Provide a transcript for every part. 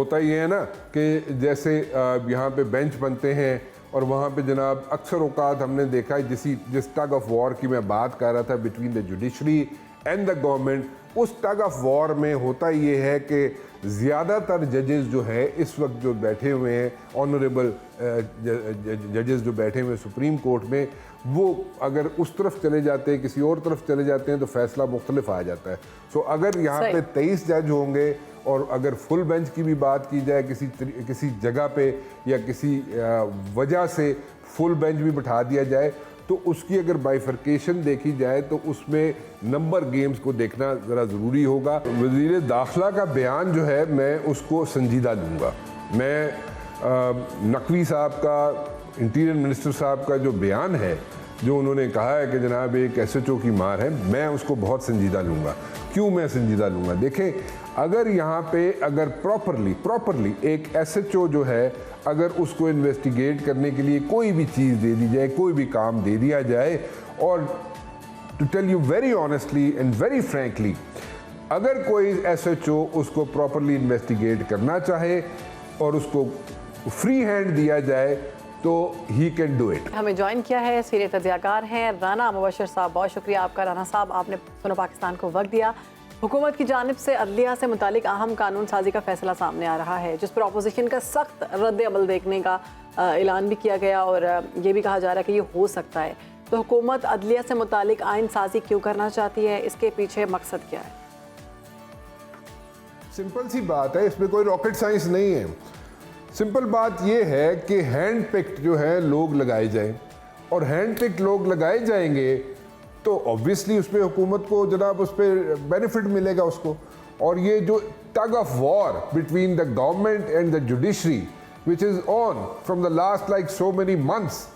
होता ही है ना कि जैसे यहाँ पे बेंच बनते हैं और वहाँ पे जनाब अक्सर औकात हमने देखा है जिस टग ऑफ वॉर की मैं बात कर रहा था between the judiciary and the government, उस टग ऑफ वॉर में होता ये है कि ज़्यादातर जजेस जो है इस वक्त जो बैठे हुए हैं ऑनरेबल जजेस जो बैठे हुए हैं सुप्रीम कोर्ट में, वो अगर उस तरफ चले जाते हैं किसी और तरफ चले जाते हैं तो फैसला मुख्तलिफ आ जाता है। सो अगर यहाँ पे 23 जज होंगे और अगर फुल बेंच की भी बात की जाए किसी जगह पे या किसी वजह से फुल बेंच भी बिठा दिया जाए तो उसकी अगर बाइफर्केशन देखी जाए तो उसमें नंबर गेम्स को देखना ज़रा ज़रूरी होगा। वज़ीर दाखिला का बयान जो है मैं उसको संजीदा लूँगा। मैं नकवी साहब का, इंटीरियर मिनिस्टर साहब का जो बयान है, जो उन्होंने कहा है कि जनाब एक SHO की मार है, मैं उसको बहुत संजीदा लूँगा। क्यों मैं संजीदा लूँगा? देखें, अगर यहाँ पे अगर प्रॉपरली एक SHO जो है अगर उसको इन्वेस्टिगेट करने के लिए कोई भी चीज़ दे दी जाए, कोई भी काम दे दिया जाए, और to tell you very honestly and very frankly, अगर कोई SHO उसको प्रॉपरली इन्वेस्टिगेट करना चाहे और उसको फ्री हैंड दिया जाए तो ही कैन डू इट। हमें ज्वाइन किया है सीनियर तज्ज़ियाकार हैं राना मुबशर साहब। बहुत शुक्रिया आपका राना साहब, आपने सुनो पाकिस्तान को वक्त दिया। हुकूमत की जानिब से अदलिया से मुतालिक अहम कानून साजी का फैसला सामने आ रहा है, जिस पर अपोजिशन का सख्त रद्द अमल देखने का ऐलान भी किया गया और ये भी कहा जा रहा है कि ये हो सकता है। तो हुकूमत अदलिया से मुतालिक आइन साजी क्यों करना चाहती है, इसके पीछे मकसद क्या है? सिंपल सी बात है, इसमें कोई रॉकेट साइंस नहीं है। सिंपल बात यह है कि हैंड पिक्ड जो है लोग लगाए जाएं, और हैंड पिक्ड लोग लगाए जाएंगे तो ऑब्वियसली उसमें हुकूमत को जनाब उस पर बेनिफिट मिलेगा उसको। और ये जो tug of war between the government and the judiciary which is on from the last like so many months,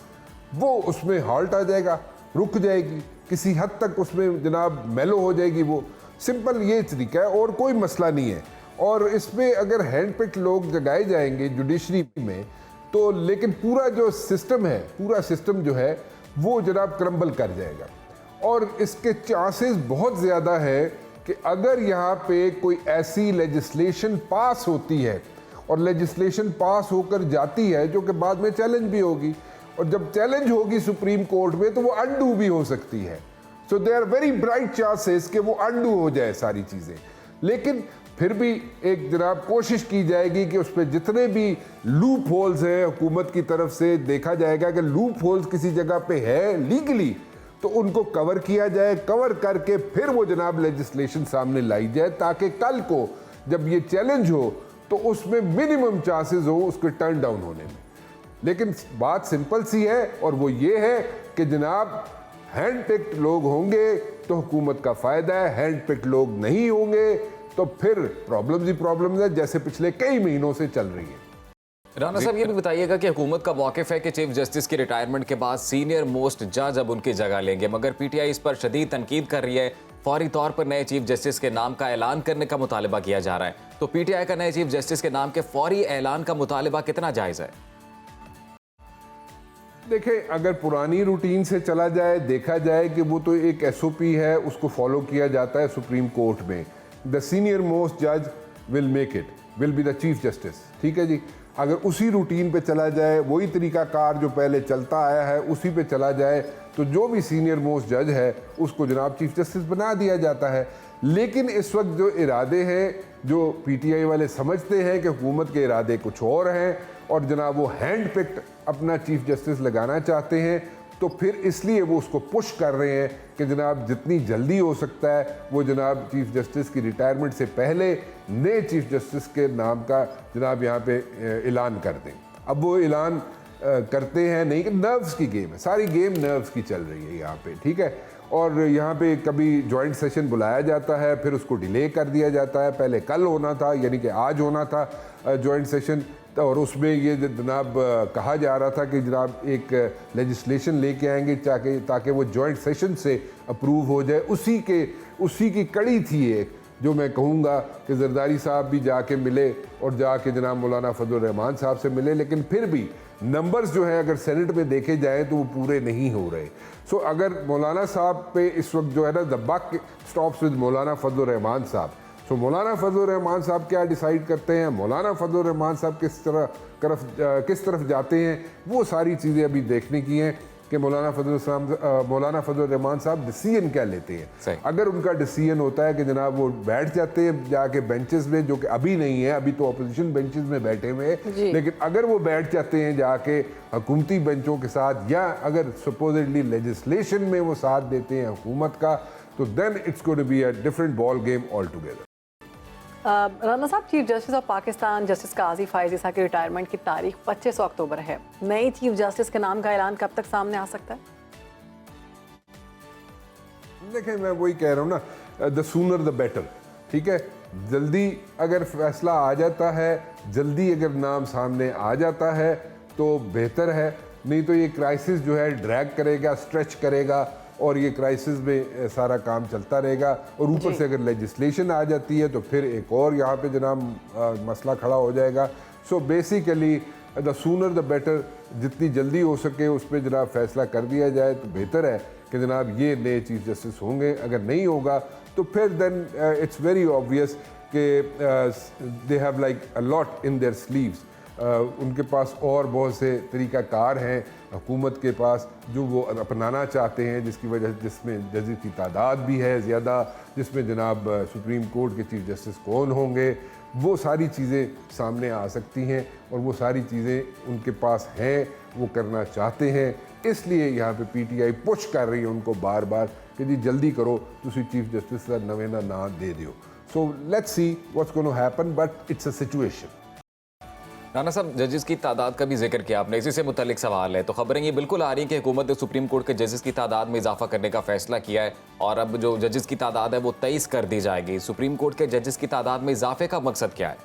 वो उसमें हॉल्ट आ जाएगा, रुक जाएगी, किसी हद तक उसमें जनाब मेलो हो जाएगी। वो सिंपल ये तरीका है और कोई मसला नहीं है। और इसमें अगर हैंड पिक्ड लोग जगाए जाएंगे जुडिशरी में तो लेकिन पूरा जो सिस्टम है, पूरा सिस्टम जो है वो जनाब क्रम्बल कर जाएगा। और इसके चांसेस बहुत ज़्यादा है कि अगर यहाँ पे कोई ऐसी लेजिस्लेशन पास होती है और लेजिस्लेशन पास होकर जाती है जो कि बाद में चैलेंज भी होगी, और जब चैलेंज होगी सुप्रीम कोर्ट में तो वो अनडू भी हो सकती है। So they are very bright chances कि वो अनडू हो जाए सारी चीज़ें। लेकिन फिर भी एक जनाब कोशिश की जाएगी कि उस पर जितने भी लूप होल्स हैं हुकूमत की तरफ से देखा जाएगा कि लूप होल्स किसी जगह पे है लीगली तो उनको कवर किया जाए, कवर करके फिर वो जनाब लेजिस्लेशन सामने लाई जाए ताकि कल को जब ये चैलेंज हो तो उसमें मिनिमम चांसेस हो उसके टर्न डाउन होने में। लेकिन बात सिंपल सी है और वो ये है कि जनाब हैंड पिक्ड लोग होंगे तो हुकूमत का फ़ायदा है, हैंड पिक्ड लोग नहीं होंगे तो फिर प्रॉब्लम्स ही प्रॉब्लम्स है जैसे पिछले कई महीनों से चल रही है। राना साहब ये भी बताइएगा कि हुकूमत का मौक़िफ़ है कि चीफ जस्टिस की रिटायरमेंट के बाद सीनियर मोस्ट जज अब उनकी जगह लेंगे, मगर PTI इस पर शदीद तनकीद कर रही है। फौरी तौर पर नए चीफ जस्टिस के नाम का ऐलान करने का मुतालिबा किया जा रहा है, तो PTI का नए चीफ जस्टिस के नाम के फौरी ऐलान का मुतालिबा कितना जायज़ है? देखें, अगर पुरानी रूटीन से चला जाए, देखा जाए कि वो तो एक SOP है, उसको फॉलो किया जाता है सुप्रीम कोर्ट में। द सीनियर मोस्ट जज will make it, will be the chief justice. ठीक है जी, अगर उसी रूटीन पे चला जाए, वही तरीक़ाकार जो पहले चलता आया है उसी पे चला जाए तो जो भी सीनियर मोस्ट जज है उसको जनाब चीफ जस्टिस बना दिया जाता है। लेकिन इस वक्त जो इरादे हैं, जो PTI वाले समझते हैं कि हुकूमत के इरादे कुछ और हैं और जनाब वो हैंड पिक्ड अपना चीफ जस्टिस लगाना चाहते हैं, तो फिर इसलिए वो उसको पुश कर रहे हैं कि जनाब जितनी जल्दी हो सकता है वो जनाब चीफ जस्टिस की रिटायरमेंट से पहले नए चीफ जस्टिस के नाम का जनाब यहाँ पे ऐलान कर दें। अब वो ऐलान करते हैं नहीं कि नर्व्स की गेम है, सारी गेम नर्व्स की चल रही है यहाँ पे। ठीक है, और यहाँ पे कभी जॉइंट सेशन बुलाया जाता है, फिर उसको डिले कर दिया जाता है। पहले कल होना था, यानी कि आज होना था जॉइंट सेशन, और उसमें ये जनाब कहा जा रहा था कि जनाब एक लेजिस्लेशन लेके आएंगे ताकि वो जॉइंट सेशन से अप्रूव हो जाए। उसी की कड़ी थी एक, जो मैं कहूँगा कि जरदारी साहब भी जाके मिले और जाके जनाब मौलाना फजल रहमान साहब से मिले, लेकिन फिर भी नंबर्स जो हैं अगर सेनेट में देखे जाएँ तो वो पूरे नहीं हो रहे। सो अगर मौलाना साहब पे इस वक्त जो है ना द बक स्टॉप्स विद मौलाना फजल रहमान साहब, सो मौलाना फजल रहमान साहब क्या डिसाइड करते हैं, मौलाना फजल रहमान साहब किस तरफ जाते हैं, वो सारी चीज़ें अभी देखने की हैं कि मौलाना फजल रहमान साहब डिसीजन क्या लेते हैं। अगर उनका डिसीजन होता है कि जनाब वो बैठ जाते हैं जाके बेंचेस में, जो कि अभी नहीं है, अभी तो अपोजिशन बेंचेस में बैठे हुए हैं, लेकिन अगर वो बैठ जाते हैं जाके हुकूमती बेंचों के साथ, या अगर सपोजिटली लेजिस्लेशन में वो साथ देते हैं हुकूमत का, तो then it's going to be a different ball game all together. Rana साहब, chief justice of Pakistan justice Qazi Faez Isa की रिटायरमेंट की तारीख 25 अक्टूबर है। नई चीफ जस्टिस के नाम का ऐलान कब तक सामने आ सकता है? देखें, मैं वही कह रहा हूँ ना, द सूनर द बेटर। ठीक है, जल्दी अगर फैसला आ जाता है, जल्दी अगर नाम सामने आ जाता है तो बेहतर है, नहीं तो ये क्राइसिस जो है ड्रैग करेगा, स्ट्रेच करेगा, और ये क्राइसिस में सारा काम चलता रहेगा। और ऊपर से अगर लेजिस्लेशन आ जाती है तो फिर एक और यहाँ पे जनाब मसला खड़ा हो जाएगा। So basically the sooner the better, जितनी जल्दी हो सके उस पर जनाब फैसला कर दिया जाए तो बेहतर है कि जनाब ये नए चीफ जस्टिस होंगे। अगर नहीं होगा तो फिर देन इट्स वेरी ऑब्वियस कि they have like a lot in their sleeves. उनके पास और बहुत से तरीक़ाकार हैं हुकूमत के पास जो वो अपनाना चाहते हैं, जिसकी वजह जिसमें जजेस की तादाद भी है ज़्यादा, जिसमें जनाब सुप्रीम कोर्ट के चीफ जस्टिस कौन होंगे, वो सारी चीज़ें सामने आ सकती हैं और वो सारी चीज़ें उनके पास हैं, वो करना चाहते हैं। इसलिए यहाँ पे पीटीआई पुश कर रही है उनको बार बार कि जी जल्दी करो, तुसी चीफ जस्टिस का नवें ना दे दियो। So let's see what's going to happen, but it's a situation. Rana साहब, जजेस की तादाद का भी जिक्र किया आपने, इसी से मुतालिक सवाल है। तो खबरें ये बिल्कुल आ रही हैं कि हुकूमत ने सुप्रीम कोर्ट के जजेस की तादाद में इजाफा करने का फैसला किया है और अब जो जजेस की तादाद है वो 23 कर दी जाएगी। सुप्रीम कोर्ट के जजेस की तादाद में इजाफे का मकसद क्या है?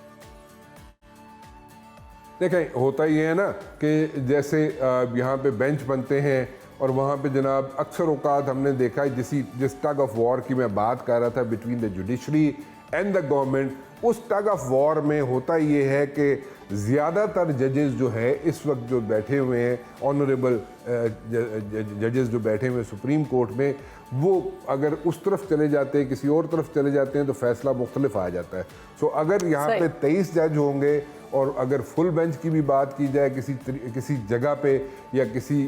देखें, होता ये है ना कि जैसे यहाँ पे बेंच बनते हैं और वहाँ पे जनाब अक्सर औकात हमने देखा है जिस टग ऑफ वॉर की मैं बात कर रहा था between the judiciary and the government, उस टग ऑफ वॉर में होता ये है कि ज़्यादातर जजेस जो है इस वक्त जो बैठे हुए हैं, ऑनरेबल जजेस जो बैठे हुए हैं सुप्रीम कोर्ट में, वो अगर उस तरफ चले जाते हैं, किसी और तरफ चले जाते हैं तो फैसला मुख्तलिफ आ जाता है। सो अगर यहाँ पे 23 जज होंगे और अगर फुल बेंच की भी बात की जाए किसी जगह पे या किसी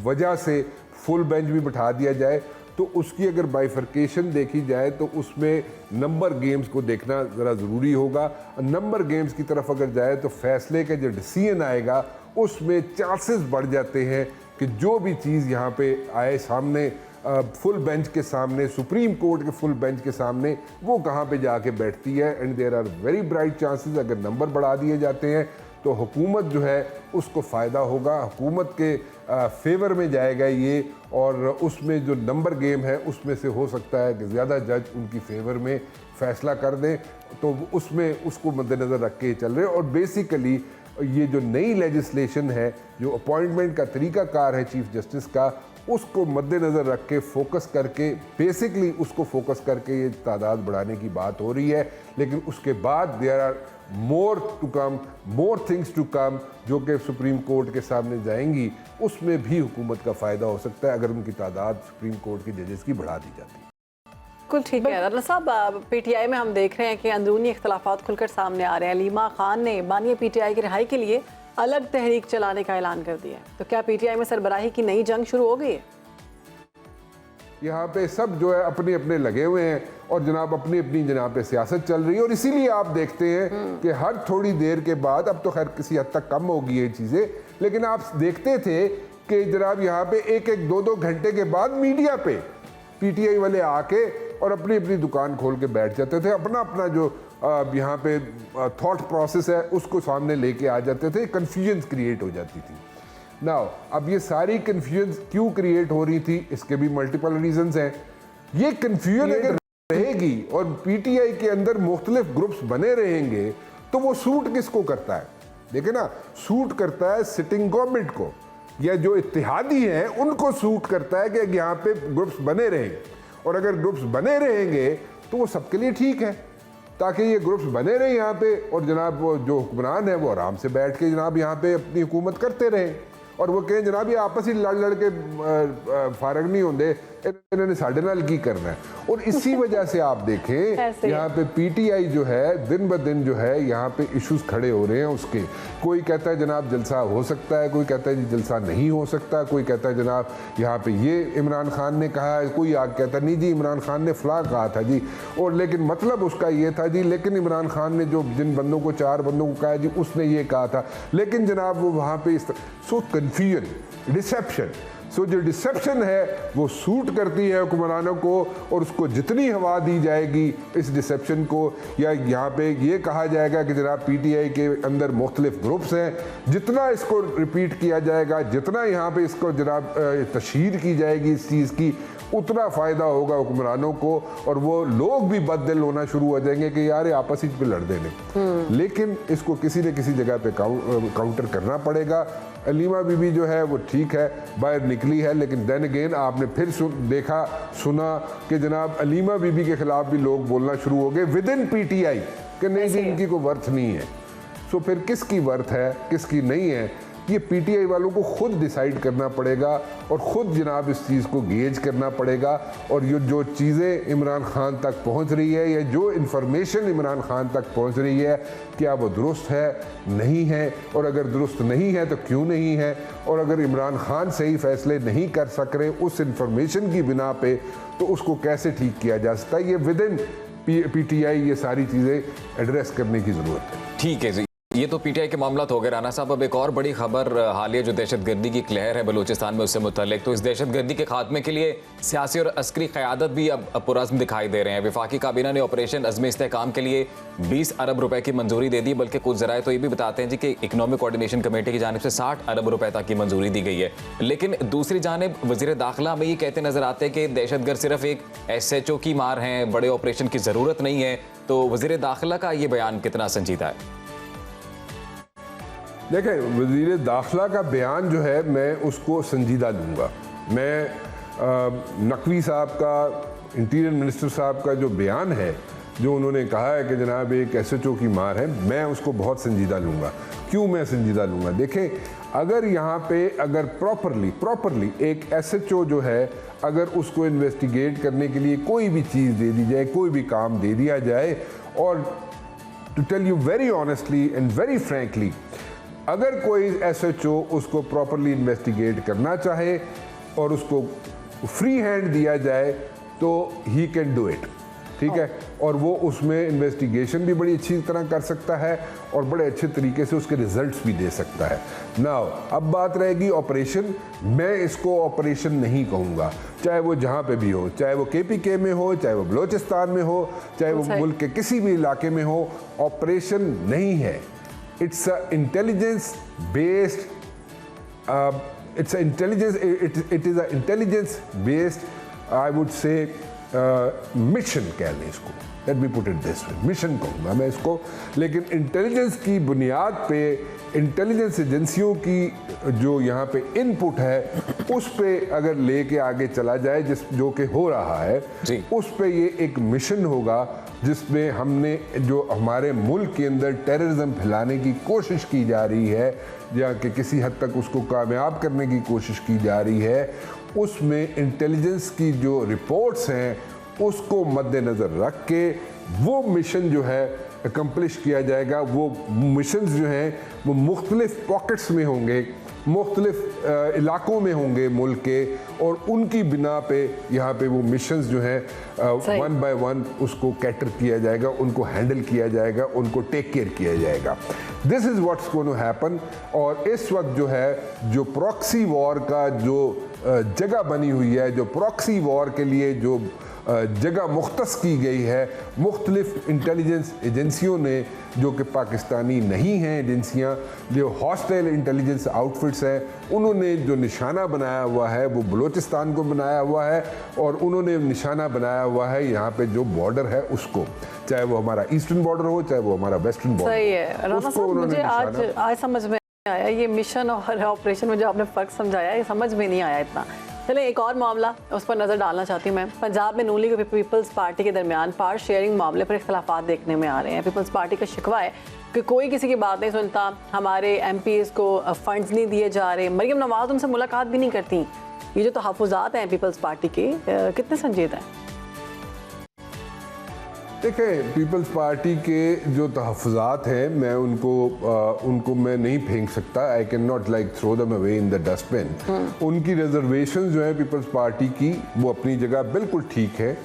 वजह से फुल बेंच भी बिठा दिया जाए, तो उसकी अगर बाइफर्केशन देखी जाए तो उसमें नंबर गेम्स को देखना ज़रा ज़रूरी होगा। नंबर गेम्स की तरफ अगर जाए तो फैसले का जो डिसीजन आएगा उसमें चांसेस बढ़ जाते हैं कि जो भी चीज़ यहाँ पे आए सामने फुल बेंच के सामने, सुप्रीम कोर्ट के फुल बेंच के सामने, वो कहाँ पे जाके बैठती है। And there are very bright chances अगर नंबर बढ़ा दिए जाते हैं तो हुकूमत जो है उसको फ़ायदा होगा, हुकूमत के फेवर में जाएगा ये, और उसमें जो नंबर गेम है उसमें से हो सकता है कि ज़्यादा जज उनकी फेवर में फ़ैसला कर दें, तो उसमें उसको मद्देनज़र रख के चल रहे हैं। और बेसिकली ये जो नई लेजिस्लेशन है, जो अपॉइंटमेंट का तरीक़ाकार है चीफ जस्टिस का, उसको मद्देनज़र रख के फोकस करके, बेसिकली उसको फोकस करके ये तादाद बढ़ाने की बात हो रही है। लेकिन उसके बाद there are more to come, more things to come, जो कि सुप्रीम कोर्ट के सामने जाएंगी, उसमें भी हुकूमत का फ़ायदा हो सकता है अगर उनकी तादाद सुप्रीम कोर्ट के जजेस की बढ़ा दी जाती है। बिल्कुल ठीक है। राना साहब, पीटीआई में हम देख रहे हैं कि अंदरूनी इख्तलाफात खुलकर सामने आ रहे हैं। लीमा खान ने बानी पीटीआई की रिहाई के लिए अलग तहरीक चलाने का ऐलान कर दिया है, तो क्या पीटीआई में सरबराही की नई जंग शुरू हो गई है? यहाँ पे सब जो है अपने अपने लगे हुए हैं और जनाब अपनी अपनी जनाब पे सियासत चल रही है। और इसीलिए आप देखते हैं कि हर थोड़ी देर के बाद, अब तो खैर किसी हद तक कम हो गई ये चीज़ें, लेकिन आप देखते थे कि जनाब यहाँ पे एक एक दो दो घंटे के बाद मीडिया पे पीटीआई वाले आके और अपनी अपनी दुकान खोल के बैठ जाते थे, अपना अपना जो यहाँ पे थॉट प्रोसेस है उसको सामने लेके आ जाते थे, कन्फ्यूजन क्रिएट हो जाती थी। नाउ अब ये सारी कन्फ्यूजन क्यों क्रिएट हो रही थी, इसके भी मल्टीपल रीजंस हैं। ये कन्फ्यूजन अगर रहेगी और पीटीआई के अंदर मुख्तलिफ ग्रुप्स बने रहेंगे तो वो सूट किसको करता है? देखिए ना, सूट करता है सिटिंग गवर्नमेंट को, या जो इत्तेहादी हैं उनको सूट करता है कि यहाँ पे ग्रुप्स बने रहें। और अगर ग्रुप्स बने रहेंगे तो वो सबके लिए ठीक है, ताकि ये ग्रुप्स बने रहें यहाँ पे, और जनाब वो जो हुक्मरान है वो आराम से बैठ के जनाब यहाँ पे अपनी हुकूमत करते रहें। और वो कहें जनाब ये आपस ही लड़ लड़ के फारग नहीं होंगे, इन्होंने साढ़े नाल की करना है। और इसी वजह से आप देखें यहाँ पे पीटीआई जो है दिन ब दिन जो है यहाँ पे इश्यूज खड़े हो रहे हैं उसके। कोई कहता है जनाब जलसा हो सकता है, कोई कहता है जी जलसा नहीं हो सकता, कोई कहता है जनाब यहाँ पे ये इमरान खान ने कहा है, कोई आग कहता है नहीं जी इमरान खान ने फला कहा था जी, और लेकिन मतलब उसका ये था जी, लेकिन इमरान खान ने जो जिन बंदों को 4 बंदों को कहा जी उसने ये कहा था, लेकिन जनाब वो वहाँ पे सो कन्फ्यूजन, डिसेप्शन। सो जो डिसेप्शन है वो सूट करती है हुक्मरानों को, और उसको जितनी हवा दी जाएगी इस डिसेप्शन को, या यहाँ पे ये कहा जाएगा कि जनाब पीटीआई के अंदर मुख्तलिफ ग्रुप्स हैं, जितना इसको रिपीट किया जाएगा, जितना यहाँ पे इसको जनाब तशहीर की जाएगी इस चीज़ की, उतना फ़ायदा होगा हुक्मरानों को, और वो लोग भी बददिल होना शुरू हो जाएंगे कि यार आपस ही पे लड़ देने। लेकिन इसको किसी न किसी जगह पे काउंटर करना पड़ेगा। अलीमा बीबी जो है वो ठीक है बाहर निकली है, लेकिन देन अगेन आपने फिर देखा सुना कि जनाब अलीमा बीबी के खिलाफ भी लोग बोलना शुरू हो गए विद इन पीटीआई कि नहीं जी इनकी कोई वर्थ नहीं है। सो फिर किसकी वर्थ है किसकी नहीं है, ये पीटीआई वालों को खुद डिसाइड करना पड़ेगा, और ख़ुद जनाब इस चीज़ को गेज करना पड़ेगा। और ये जो चीज़ें इमरान खान तक पहुंच रही है, या जो इन्फॉर्मेशन इमरान खान तक पहुंच रही है, क्या वो दुरुस्त है नहीं है, और अगर दुरुस्त नहीं है तो क्यों नहीं है, और अगर इमरान खान सही फैसले नहीं कर सक रहे उस इन्फॉर्मेशन की बिना पे, तो उसको कैसे ठीक किया जा सकता है। ये विद इन पीटीआई ये सारी चीज़ें एड्रेस करने की ज़रूरत है। ठीक है जी, ये तो पीटीआई के मामला हो गए। राना साहब अब एक और बड़ी खबर हालिया जो दहशतगर्दी की लहर है बलूचिस्तान में उससे मुतल्लिक, तो इस दहशतगर्दी के खात्मे के लिए सियासी और अस्करी क़यादत भी अब पुरज़्म दिखाई दे रहे हैं। वफाकी काबीना ने ऑपरेशन अज़्म इस्तेहकाम के लिए 20 अरब रुपए की मंजूरी दे दी, बल्कि कुछ ज़राए तो ये भी बताते हैं जी कि इकनॉमिक कोऑर्डिनेशन कमेटी की जानिब से 60 अरब रुपए तक की मंजूरी दी गई है। लेकिन दूसरी जानिब वज़ीर दाखिला में ये कहते नजर आते हैं कि दहशतगर्द सिर्फ एक SHO की मार हैं, बड़े ऑपरेशन की ज़रूरत नहीं है। तो वज़ीर दाखिला का ये बयान कितना संजीदा है? देखें, वज़ीर दाखिला का बयान जो है मैं उसको संजीदा लूँगा। मैं नकवी साहब का, इंटीरियर मिनिस्टर साहब का जो बयान है, जो उन्होंने कहा है कि जनाब एक SHO की मार है, मैं उसको बहुत संजीदा लूँगा। क्यों मैं संजीदा लूँगा? देखें, अगर यहाँ पे अगर प्रॉपरली एक SHO जो है, अगर उसको इन्वेस्टिगेट करने के लिए कोई भी चीज़ दे दी जाए, कोई भी काम दे दिया जाए, और to tell you very honestly and very frankly, अगर कोई SHO उसको प्रॉपरली इन्वेस्टिगेट करना चाहे और उसको फ्री हैंड दिया जाए तो ही कैन डू इट, ठीक है, और वो उसमें इन्वेस्टिगेशन भी बड़ी अच्छी तरह कर सकता है और बड़े अच्छे तरीके से उसके रिजल्ट्स भी दे सकता है। नाउ अब बात रहेगी ऑपरेशन। मैं इसको ऑपरेशन नहीं कहूँगा, चाहे वो जहाँ पे भी हो, चाहे वो KPK में हो, चाहे वो बलोचिस्तान में हो, चाहे वो मुल्क के किसी भी इलाके में हो, ऑपरेशन नहीं है। It's a intelligence based. It is an intelligence based. I would say mission कह लें इसको। Let me put it this way. Mission कहूँगा मैं इसको, लेकिन इंटेलिजेंस की बुनियाद पे इंटेलिजेंस एजेंसियों की जो यहाँ पे इनपुट है उस पे अगर लेके आगे चला जाए, जो कि हो रहा है, उस पे ये एक मिशन होगा जिसमें हमने जो हमारे मुल्क के अंदर टेररिज्म फैलाने की कोशिश की जा रही है, या कि किसी हद तक उसको कामयाब करने की कोशिश की जा रही है, उसमें इंटेलिजेंस की जो रिपोर्ट्स हैं उसको मद्देनज़र रख के वो मिशन जो है अकम्प्लिश किया जाएगा। वो मिशंस जो हैं वो मुख्तलिफ पॉकेट्स में होंगे, मुख्तलिफ इलाकों में होंगे मुल्क के, और उनकी बिना पे यहाँ पे वो मिशंस जो हैं 1 by 1 उसको कैटर किया जाएगा, उनको हैंडल किया जाएगा, उनको टेक केयर किया जाएगा। This is what's going to happen. और इस वक्त जो है जो प्रॉक्सी वॉर का जो जगह बनी हुई है, जो प्रॉक्सी वॉर के लिए जो जगह मुख्तस की गई है मुख्तलिफ इंटेलिजेंस एजेंसियों ने, जो कि पाकिस्तानी नहीं हैं एजेंसियाँ, जो हॉस्टाइल इंटेलिजेंस आउटफिट्स हैं, उन्होंने जो निशाना बनाया हुआ है वो बलूचिस्तान को बनाया हुआ है, और उन्होंने निशाना बनाया हुआ है यहाँ पे जो बॉर्डर है उसको, चाहे वो हमारा ईस्टर्न बॉर्डर हो, चाहे वो हमारा वेस्टर्न बॉर्डर। सही है राना साहब, मुझे आज समझ में आया ये मिशन और ऑपरेशन में जो आपने फ़र्क समझाया, ये समझ में नहीं आया इतना। चले एक और मामला उस पर नज़र डालना चाहती हूँ मैं। पंजाब में नून लीग और पीपल्स पार्टी के दरमियान पावर शेयरिंग मामले पर इख्तलाफात देखने में आ रहे हैं। पीपल्स पार्टी का शिकवा है कि कोई किसी की बात नहीं सुनता, हमारे MPs को फंड्स नहीं दिए जा रहे, मरीम नवाज उनसे मुलाकात भी नहीं करती, ये जो तहफ़्फ़ुज़ात हैं पीपल्स पार्टी के कितने संजीदा हैं? देखें, पीपल्स पार्टी के जो तहफ़्फ़ुज़ात हैं मैं उनको मैं नहीं फेंक सकता। I can not like throw them away in the dustbin. उनकी रिजर्वेशन जो है पीपल्स पार्टी की वो अपनी जगह बिल्कुल ठीक है,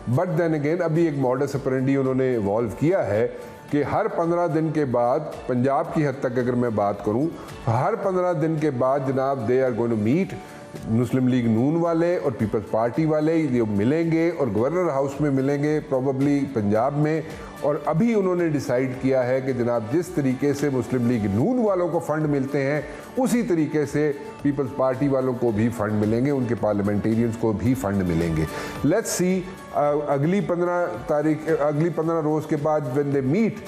बट देन अगेन अभी एक मॉडस ऑपरेंडी उन्होंने इवॉल्व किया है कि हर 15 दिन के बाद, पंजाब की हद तक अगर मैं बात करूं, हर 15 दिन के बाद जनाब they are going to meet, Muslim League Noon वाले और पीपल्स पार्टी वाले ये मिलेंगे और गवर्नर हाउस में मिलेंगे प्रोबेबली पंजाब में। और अभी उन्होंने डिसाइड किया है कि जनाब जिस तरीके से मुस्लिम लीग नून वालों को फ़ंड मिलते हैं उसी तरीके से पीपल्स पार्टी वालों को भी फ़ंड मिलेंगे, उनके पार्लियामेंटेरियंस को भी फ़ंड मिलेंगे। लेट्स सी अगली 15 रोज़ के बाद व्हेन दे मीट,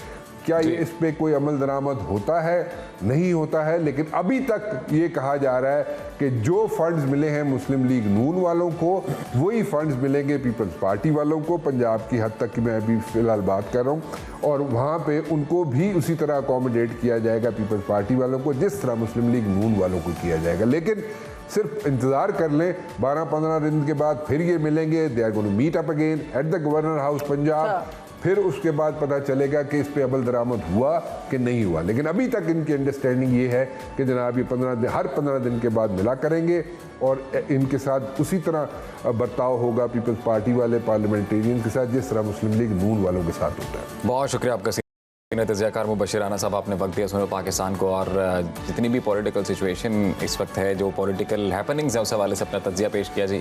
क्या ये इस पे कोई अमल दरामद होता है, नहीं होता है। लेकिन अभी तक ये कहा जा रहा है कि जो फंड्स मिले हैं मुस्लिम लीग नून वालों को वही फंड्स मिलेंगे पीपल्स पार्टी वालों को, पंजाब की हद तक की मैं अभी फ़िलहाल बात कर रहा हूँ। और वहाँ पे उनको भी उसी तरह अकोमोडेट किया जाएगा पीपल्स पार्टी वालों को जिस तरह मुस्लिम लीग नून वालों को किया जाएगा। लेकिन सिर्फ इंतज़ार कर लें, 12-15 दिन के बाद फिर ये मिलेंगे, they are going to meet up again at the governor house Punjab. फिर उसके बाद पता चलेगा कि इस पे अमल दरामद हुआ कि नहीं हुआ। लेकिन अभी तक इनकी अंडरस्टैंडिंग ये है कि जनाब ये हर 15 दिन के बाद मिला करेंगे और इनके साथ उसी तरह बर्ताव होगा पीपल्स पार्टी वाले पार्लियामेंटेरियन के साथ जिस तरह मुस्लिम लीग नून वालों के साथ होता है। बहुत शुक्रिया आपका तज़किया मुबशिर राना साहब, आपने वक्त दिया सुनो पाकिस्तान को और जितनी भी पॉलिटिकल सिचुएशन इस वक्त है, जो पॉलिटिकल हैपनिंग्स है उस हवाले से अपना तज़किया पेश किया जी।